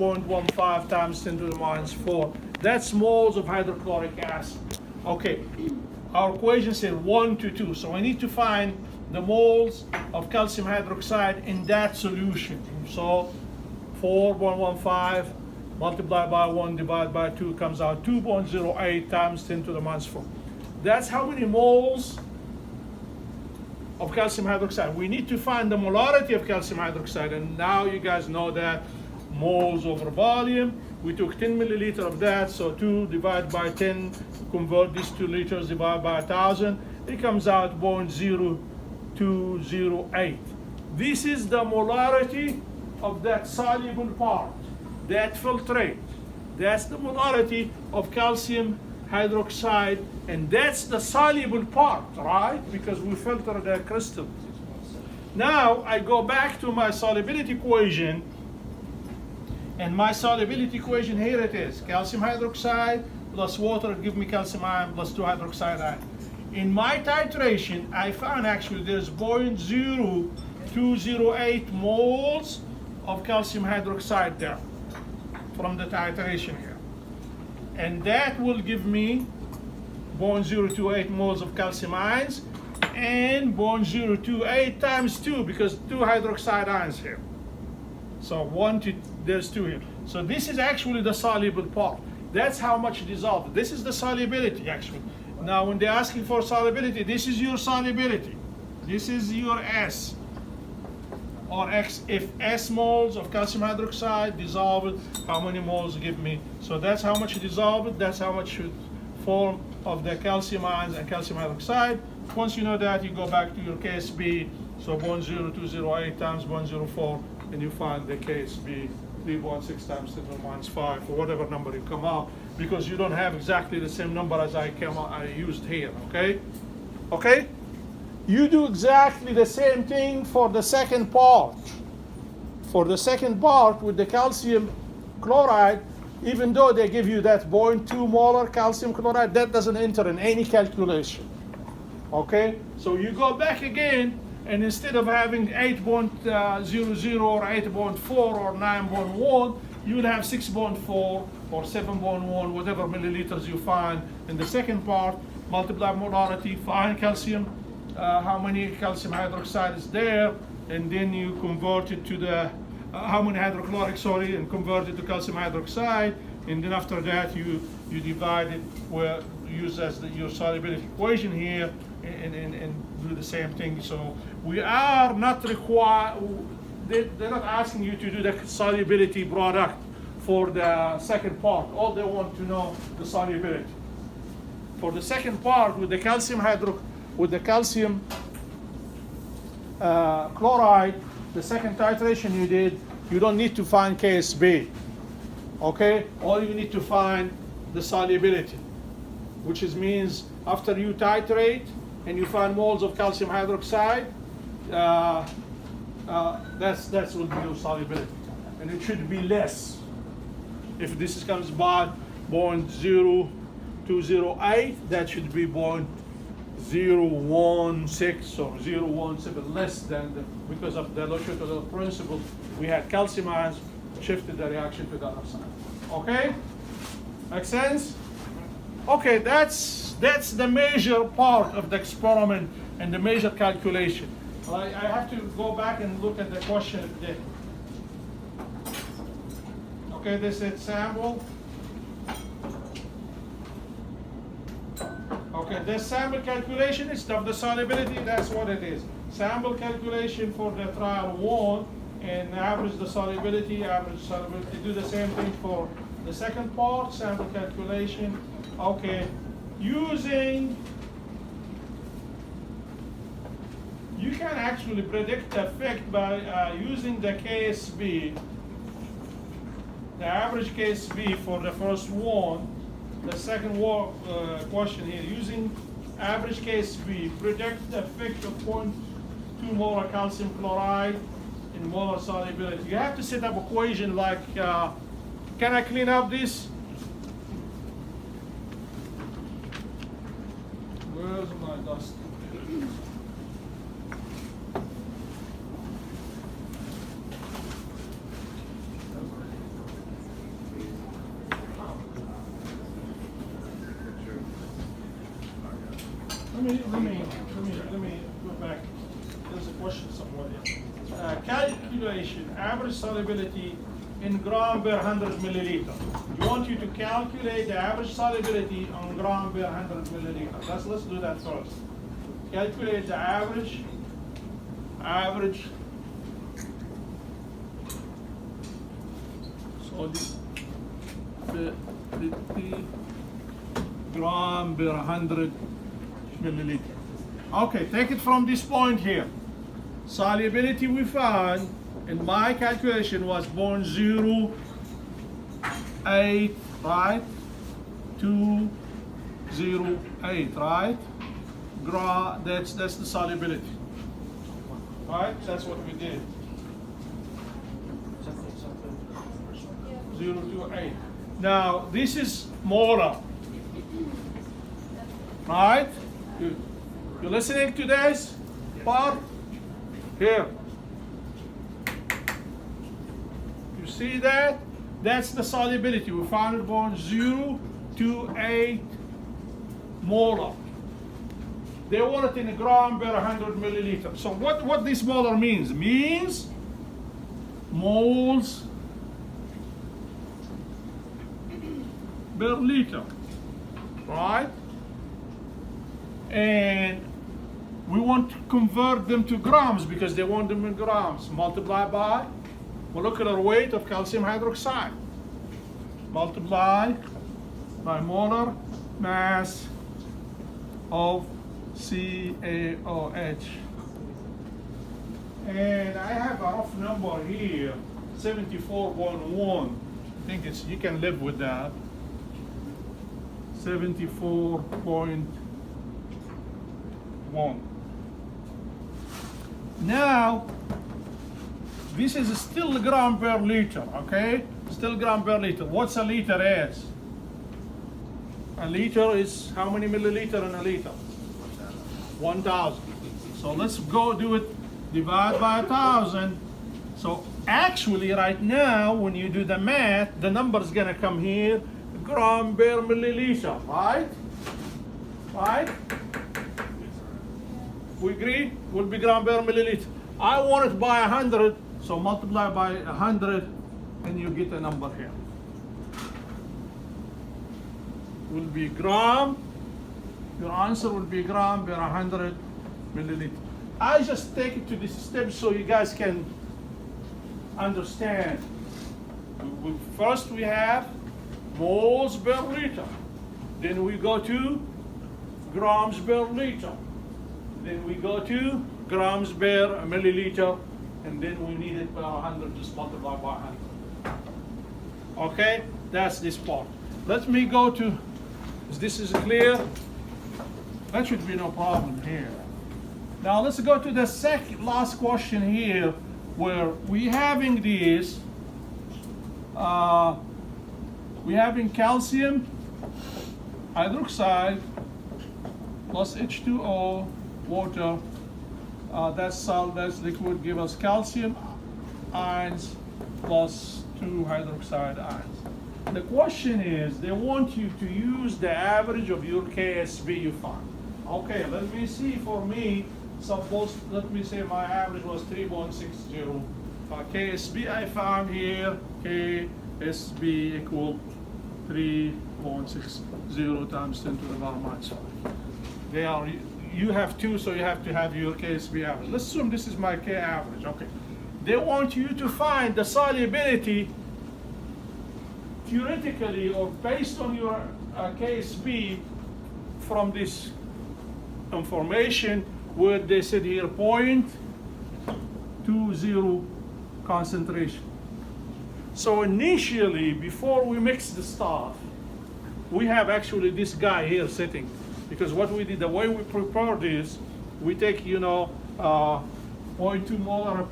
0.15 times 10 to the minus 4. That's moles of hydrochloric acid. Okay, our equation says 1 to 2, so I need to find the moles of calcium hydroxide in that solution. So 4.15 multiplied by 1 divided by 2 comes out 2.08 times 10 to the minus 4. That's how many moles of calcium hydroxide. We need to find the molarity of calcium hydroxide, and now you guys know that moles over volume. We took 10 milliliter of that, so 2 divided by 10, convert this to liters, divided by 1,000, it comes out 0.0208. This is the molarity of that soluble part, that filtrate. That's the molarity of calcium hydroxide, and that's the soluble part, right? Because we filter the crystal. Now I go back to my solubility equation, and my solubility equation, here it is. Calcium hydroxide plus water give me calcium ion plus 2 hydroxide ion. In my titration, I found actually there's 0.0208 moles of calcium hydroxide there from the titration here. And that will give me 0.028 moles of calcium ions and 0.028 times 2, because 2 hydroxide ions here. So there's 2 here. So this is actually the soluble part. That's how much dissolved. This is the solubility actually. Now when they're asking for solubility, this is your solubility. This is your S or X. If S moles of calcium hydroxide dissolved, how many moles give me? So that's how much dissolved, that's how much should form of the calcium ions and calcium hydroxide. Once you know that, you go back to your KSB, so 0.0208 times 0.04, and you find the KSB 3.6 times 10 to the minus 5, or whatever number you come out, because you don't have exactly the same number as I used here, okay? Okay? You do exactly the same thing for the second part. For the second part with the calcium chloride, even though they give you that 0.2 molar calcium chloride, that doesn't enter in any calculation. Okay? So you go back again, and instead of having 8.00 or 8.4 or 9.1, you will have 6.4 or 7.1, whatever milliliters you find in the second part. Multiply molarity, find calcium, how many calcium hydroxide is there, and then you convert it to the how many hydrochloric, and convert it to calcium hydroxide, and then after that you divide it, use as your solubility equation here, and do the same thing. So we are not required, they're not asking you to do the solubility product for the second part. All they want to know the solubility. For the second part with the calcium chloride, the second titration you did, you don't need to find KSB. Okay? All you need to find the solubility, which means after you titrate and you find moles of calcium hydroxide, that's will be your solubility, and it should be less. If this comes by 0.0208, that should be 0.016 or 0.17, less than because of the L'Hopital principle. We had calcium ions, shifted the reaction to the other side. Okay? Make sense? Okay, that's the major part of the experiment and the major calculation. I have to go back and look at the question again. Okay, this is sample. Okay, this sample calculation is of the solubility, that's what it is. Sample calculation for the trial 1, and average the solubility, do the same thing for the second part, sample calculation. Okay, you can actually predict the effect by using the KSB, the average KSB for the first one. The second question here, using average KSB, predict the effect of 0.2 molar calcium chloride in molar solubility. You have to set up equation like, can I clean up this? Where's my dust? let me go back. There's a question somewhere here. Calculation average solubility in gram per 100 milliliter. You want you to calculate the average solubility on gram per 100 milliliter. Let's do that first. Calculate the average. Solubility gram per 100 milliliter. Okay, take it from this point here. Solubility we found in my calculation was 0.08, right? 208, right? That's the solubility, right? That's what we did. 0.28. Now this is molar, right? You listening to this part? Here. You see that? That's the solubility. We found it 0.028 molar. They want it in a gram per 100 milliliter. So what this molar means? Means moles per liter, right? And we want to convert them to grams because they want them in grams. Multiply by molecular weight of calcium hydroxide. Multiply by molar mass of CaOH. And I have a rough number here, 74.1. I think you can live with that. 74.1. Now, this is still gram per liter, okay? Still gram per liter. What's a liter is? A liter is how many milliliter in a liter? 1,000. So let's go do it, divide by 1,000. So actually right now, when you do the math, the number is gonna come here, gram per milliliter, right? Right? We agree? Will be gram per milliliter. I want it by 100, so multiply by 100, and you get a number here. Will be gram. Your answer will be gram per 100 milliliter. I just take it to this step so you guys can understand. First we have moles per liter. Then we go to grams per liter. Then we go to grams per milliliter, and then we need it per 100, just multiply by 100. Okay, that's this part. Let me go to, this is clear? That should be no problem here. Now let's go to the last question here, where we having this, we having calcium hydroxide plus H2O, water, that's salt, that's liquid, give us calcium ions plus 2 hydroxide ions. The question is, they want you to use the average of your KSB you find. Okay, let me see for me, suppose, let me say my average was 3.60. KSB I found here, KSB equal 3.60 times 10 to the power minus 5. They are, you have 2, so you have to have your KSB average. Let's assume this is my K average, okay. They want you to find the solubility theoretically or based on your KSB from this information where they said here 0.20 concentration. So initially, before we mix the stuff, we have actually this guy here sitting, because what we did, the way we prepare this, we take 0.2 molar of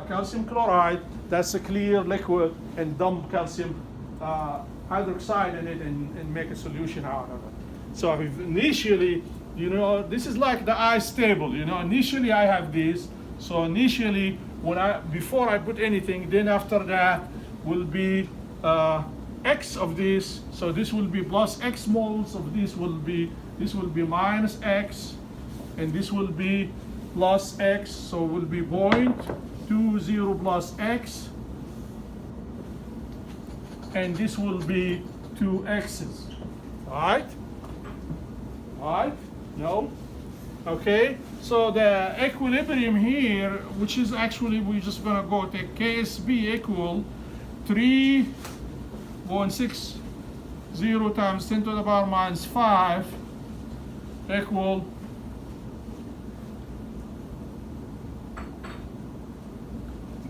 calcium chloride, that's a clear liquid, and dump calcium hydroxide in it and make a solution out of it. So initially, this is like the ice table, initially I have this. So initially, before I put anything, then after that will be X of this. So this will be plus X moles of this will be This will be minus x, and this will be plus x, so it will be 0.20 plus x, and this will be 2 x's. Right? Right? No? Okay, so the equilibrium here, which is actually, we're just gonna go take KSB equal 3.60 times 10 to the power minus 5 equal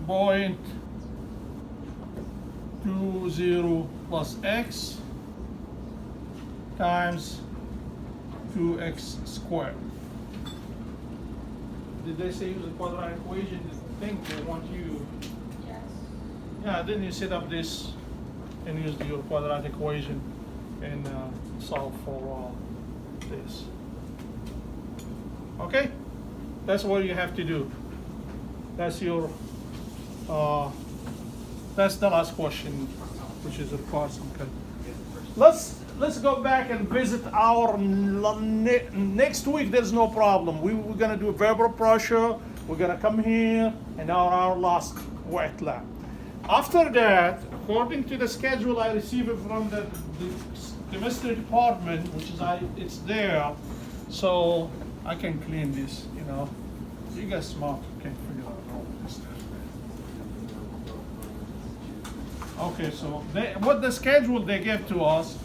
0.20 plus x times 2x squared. Did they say use the quadratic equation? I think they want you. Yes. Yeah, then you set up this and use your quadratic equation and solve for this. Okay? That's what you have to do. That's your, that's the last question, which is required some kind. Let's go back and visit our next week. There's no problem. We're gonna do vapor pressure. We're gonna come here and our last wet lab. After that, according to the schedule I received from the chemistry department, which is it's there, so I can clean this. You know, you guys smart can figure out all this stuff. Okay, so what the schedule they gave to us.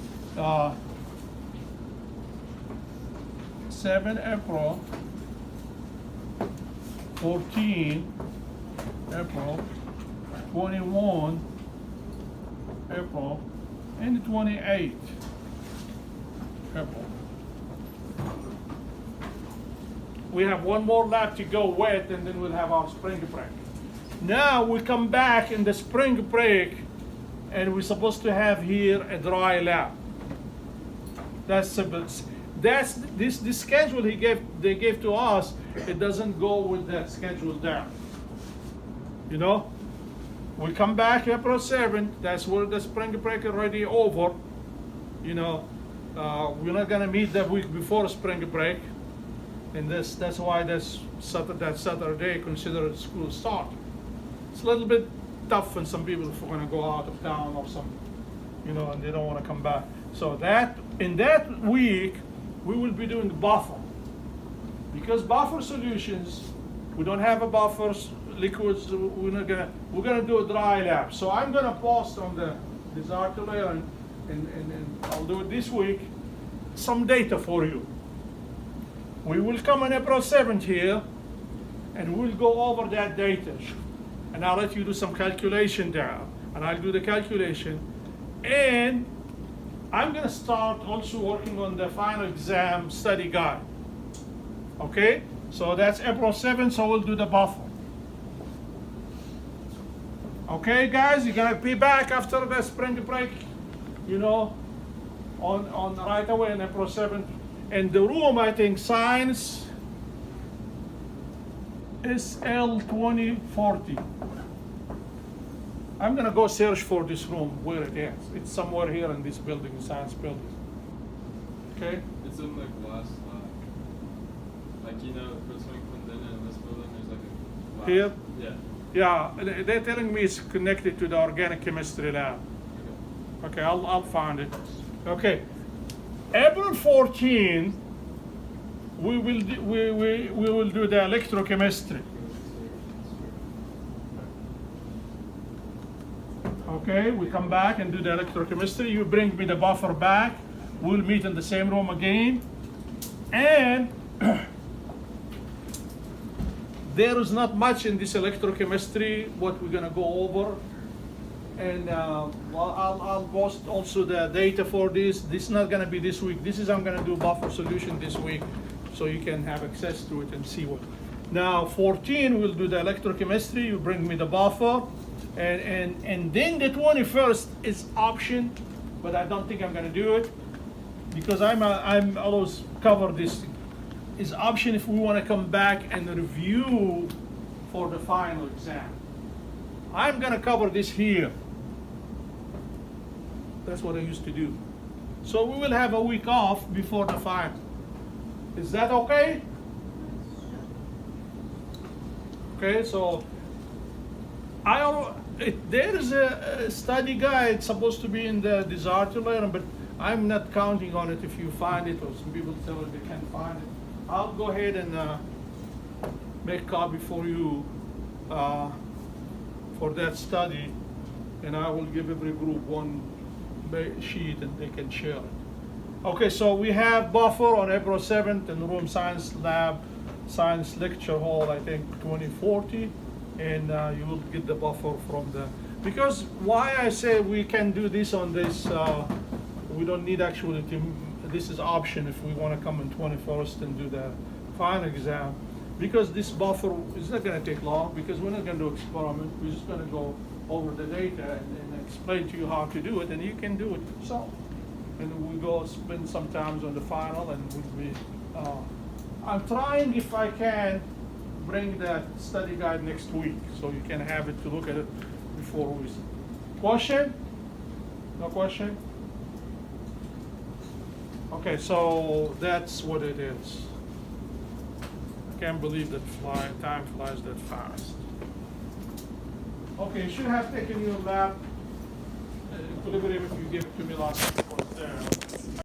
7 April, 14 April, 21 April, and 28 April. We have one more lap to go wet, and then we'll have our spring break. Now we come back in the spring break, and we're supposed to have here a dry lap. That's simple. That's this schedule they gave to us. It doesn't go with that schedule there. You know, we come back April 7th. That's where the spring break already over. You know, we're not gonna meet the week before spring break, and that's why that Saturday considered school start. It's a little bit tough for some people if we're gonna go out of town or something, you know, and they don't want to come back. So that in that week we will be doing buffer, because buffer solutions, we don't have a buffers liquids. We're gonna do a dry lab. So I'm gonna post on this article and I'll do it this week some data for you. We will come on April 7th here and we'll go over that data. And I'll let you do some calculation there. And I'll do the calculation. And I'm gonna start also working on the final exam study guide. Okay? So that's April 7th, so we'll do the buffer. Okay, guys, you're gonna be back after the spring break, you know, on right away on April 7th. And the room, I think, science is L2040. I'm gonna go search for this room where it is. It's somewhere here in this building, science building. Okay? It's in the glass lab. Like, you know, between Clinton and this building, there's like a glass. Here? Yeah. Yeah, they're telling me it's connected to the organic chemistry lab. Okay, I'll find it. Okay, April 14, we will do the electrochemistry. Okay, we come back and do the electrochemistry. You bring me the buffer back. We'll meet in the same room again. And there is not much in this electrochemistry what we're gonna go over. And I'll post also the data for this. This is not gonna be this week. This is I'm gonna do buffer solution this week, so you can have access to it and see what. Now 14, we'll do the electrochemistry. You bring me the buffer. And then the 21st is option, but I don't think I'm gonna do it because I'm always cover this. Is option if we want to come back and review for the final exam. I'm gonna cover this here. That's what I used to do. So we will have a week off before the final. Is that okay? Okay, so there is a study guide supposed to be in the desire to learn, but I'm not counting on it if you find it, or some people tell me they can't find it. I'll go ahead and make a copy for you for that study, and I will give every group one sheet and they can share it. Okay, so we have buffer on April 7th in the room science lab, science lecture hall, I think 2040, and you will get the buffer from the, because why I say we can do this on this, we don't need actually to, this is option if we want to come on 21st and do the final exam, because this buffer is not going to take long, because we're not going to do experiment, we're just going to go over the data and explain to you how to do it, and you can do it yourself. And we go spend some time on the final, and we'll be, I'm trying, if I can, bring that study guide next week, so you can have it to look at it before we. Question? No question? Okay, so that's what it is. I can't believe that time flies that fast. Okay, you should have taken your lab equilibrium if you gave it to me last week.